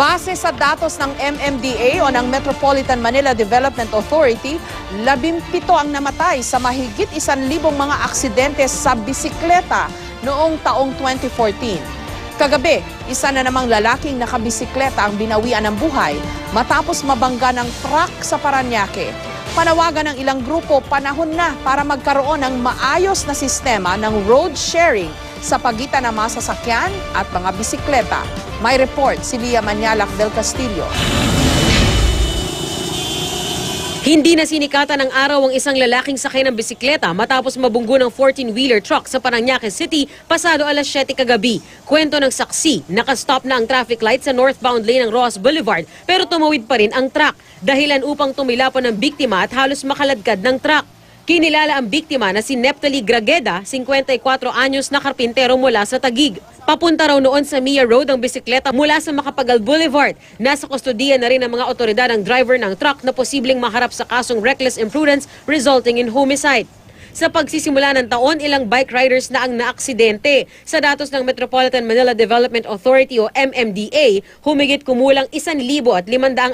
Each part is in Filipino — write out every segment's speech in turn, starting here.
Base sa datos ng MMDA o ng Metropolitan Manila Development Authority, 17 ang namatay sa mahigit 1,000 mga aksidente sa bisikleta noong taong 2014. Kagabi, isa na namang lalaking nakabisikleta ang binawian ng buhay matapos mabangga ng truck sa Parañaque. Panawagan ng ilang grupo, panahon na para magkaroon ng maayos na sistema ng road sharing sa pagitan ng mga sasakyan at mga bisikleta. May report si Lia Manialac del Castillo. Hindi na sinikatan ng araw ang isang lalaking sakay ng bisikleta matapos mabunggo ng 14-wheeler truck sa Parañaque City pasado alas 7 kagabi. Kwento ng saksi, nakastop na ang traffic light sa northbound lane ng Ross Boulevard pero tumawid pa rin ang truck. Dahilan upang tumilapan ng biktima at halos makaladkad ng truck. Kinilala ang biktima na si Neptali Grageda, 54 anyos na karpintero mula sa Taguig. Papunta raw noon sa Mia Road ang bisikleta mula sa Macapagal Boulevard. Nasa kustodiya na rin ng mga otoridad ang driver ng truck na posibleng maharap sa kasong reckless imprudence resulting in homicide. Sa pagsisimula ng taon, ilang bike riders na ang naaksidente. Sa datos ng Metropolitan Manila Development Authority o MMDA, humigit kumulang 1,500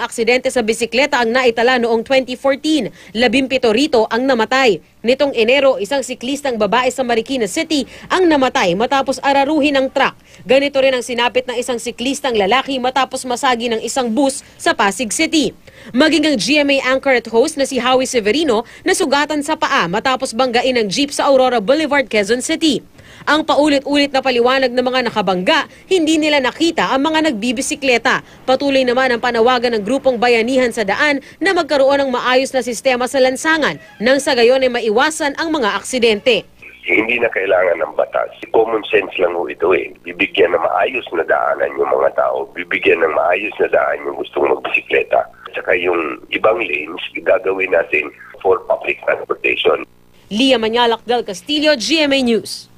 aksidente sa bisikleta ang naitala noong 2014. 17 rito ang namatay. Nitong Enero, isang siklistang babae sa Marikina City ang namatay matapos araruhin ng truck. Ganito rin ang sinapit ng isang siklistang lalaki matapos masagi ng isang bus sa Pasig City. Maging ang GMA anchor at host na si Howie Severino nasugatan sa paa matapos banggain ng jeep sa Aurora Boulevard, Quezon City. Ang paulit-ulit na paliwanag ng mga nakabangga, hindi nila nakita ang mga nagbibisikleta. Patuloy naman ang panawagan ng grupong bayanihan sa daan na magkaroon ng maayos na sistema sa lansangan nang sa gayon ay maiwasan ang mga aksidente. Hindi na kailangan ng batas. Common sense lang ho ito eh. Bibigyan ng maayos na daanan yung mga tao. Bibigyan ng maayos na daan yung gustong magbisikleta. Saka yung ibang lanes, gagawin natin for public transportation. Lia Manialac del Castillo, GMA News.